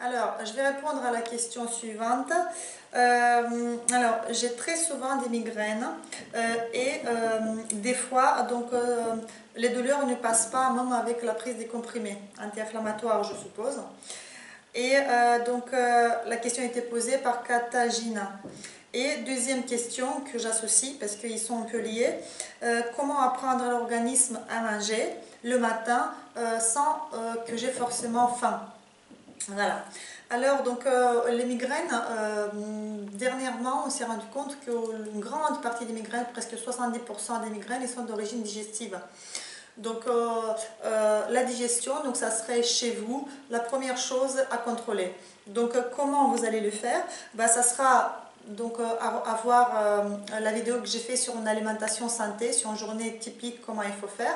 Alors, je vais répondre à la question suivante. J'ai très souvent des migraines des fois, les douleurs ne passent pas même avec la prise des comprimés anti-inflammatoires, je suppose. La question était posée par Katagina. Et deuxième question que j'associe, parce qu'ils sont un peu liés, comment apprendre à l'organisme à manger le matin sans que j'ai forcément faim? Voilà. Alors, les migraines, dernièrement, on s'est rendu compte qu'une grande partie des migraines, presque 70% des migraines, sont d'origine digestive. La digestion, ça serait chez vous la première chose à contrôler. Comment vous allez le faire? Ça sera avoir la vidéo que j'ai fait sur une alimentation santé, sur une journée typique, comment il faut faire.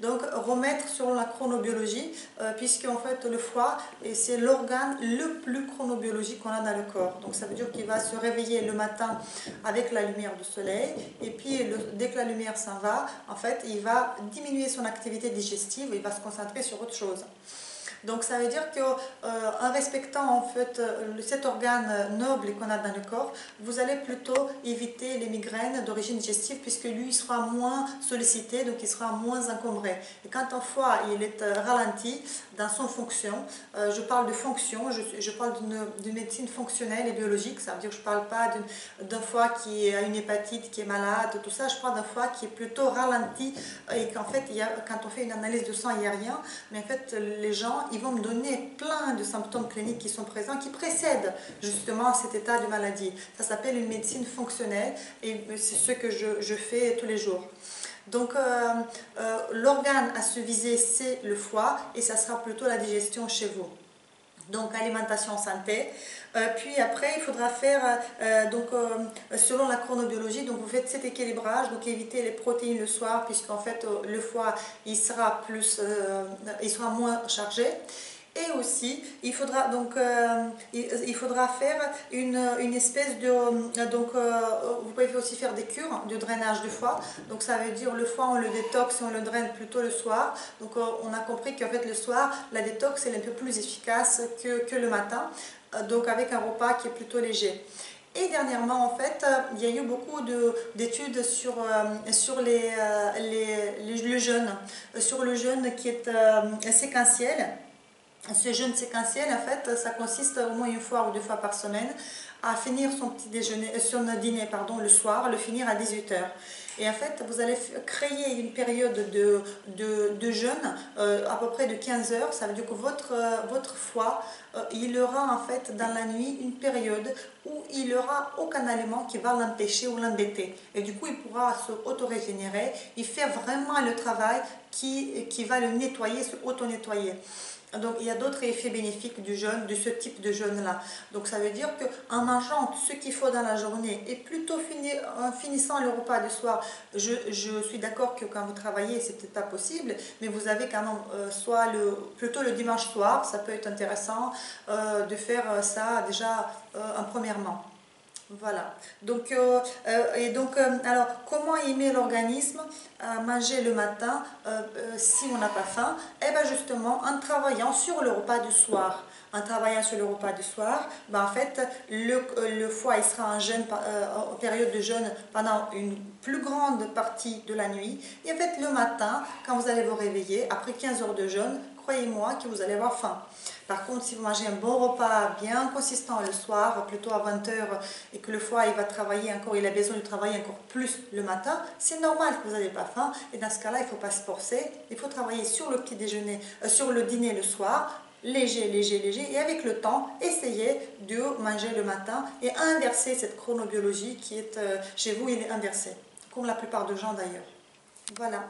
Remettre sur la chronobiologie, puisque en fait le foie, c'est l'organe le plus chronobiologique qu'on a dans le corps. Donc ça veut dire qu'il va se réveiller le matin avec la lumière du soleil, et puis dès que la lumière s'en va, en fait, il va diminuer son activité digestive, il va se concentrer sur autre chose. Donc ça veut dire qu'en respectant en fait cet organe noble qu'on a dans le corps, vous allez plutôt éviter les migraines d'origine digestive, puisque lui il sera moins sollicité, donc il sera moins encombré. Et quand un foie il est ralenti dans son fonction, je parle de fonction, je parle d'une médecine fonctionnelle et biologique, ça veut dire que je ne parle pas d'un foie qui a une hépatite, qui est malade, tout ça, je parle d'un foie qui est plutôt ralenti, et qu'en fait quand on fait une analyse de sang il n'y a rien, mais en fait les gens ils vont me donner plein de symptômes cliniques qui sont présents, qui précèdent justement cet état de maladie. Ça s'appelle une médecine fonctionnelle, et c'est ce que je fais tous les jours. L'organe à se viser, c'est le foie, et ça sera plutôt la digestion chez vous. Donc alimentation santé, puis après il faudra faire selon la chronobiologie, donc vous faites cet équilibrage, donc évitez les protéines le soir, puisqu'en fait le foie il sera moins chargé. Et aussi, il faudra faire une espèce de... vous pouvez aussi faire des cures de drainage du foie. Donc ça veut dire le foie, on le détoxe et on le draine plutôt le soir. On a compris qu'en fait le soir, la détox est un peu plus efficace que le matin. Avec un repas qui est plutôt léger. Et dernièrement, en fait, il y a eu beaucoup d'études sur le jeûne. Sur le jeûne qui est séquentiel. Ce jeûne séquentiel, en fait, ça consiste au moins une fois ou deux fois par semaine à finir son dîner le soir, le finir à 18h. Et en fait, vous allez créer une période de jeûne à peu près de 15 heures. Ça veut dire que votre foie, il aura en fait dans la nuit une période où il n'aura aucun aliment qui va l'empêcher ou l'embêter. Et du coup, il pourra se auto-régénérer. Il fait vraiment le travail qui va le nettoyer, se auto-nettoyer. Donc il y a d'autres effets bénéfiques du jeûne, de ce type de jeûne-là. Donc ça veut dire qu'en mangeant ce qu'il faut dans la journée et plutôt en finissant le repas du soir, je suis d'accord que quand vous travaillez, c'est peut-être pas possible, mais vous avez quand même plutôt le dimanche soir, ça peut être intéressant de faire ça déjà en premièrement. Voilà. Alors, comment aimer l'organisme à manger le matin si on n'a pas faim? Eh bien, justement, en travaillant sur le repas du soir. En travaillant sur le repas du soir, en fait, le foie il sera en période de jeûne pendant une plus grande partie de la nuit. Et en fait, le matin, quand vous allez vous réveiller, après 15 heures de jeûne, croyez-moi que vous allez avoir faim. Par contre, si vous mangez un bon repas bien consistant le soir, plutôt à 20h, et que le foie il va travailler encore, il a besoin de travailler encore plus le matin, c'est normal que vous n'avez pas faim. Et dans ce cas-là, il ne faut pas se forcer. Il faut travailler sur le petit déjeuner, sur le dîner le soir, léger, léger, léger. Et avec le temps, essayez de manger le matin et inverser cette chronobiologie qui est chez vous, il est inversé. Comme la plupart des gens d'ailleurs. Voilà.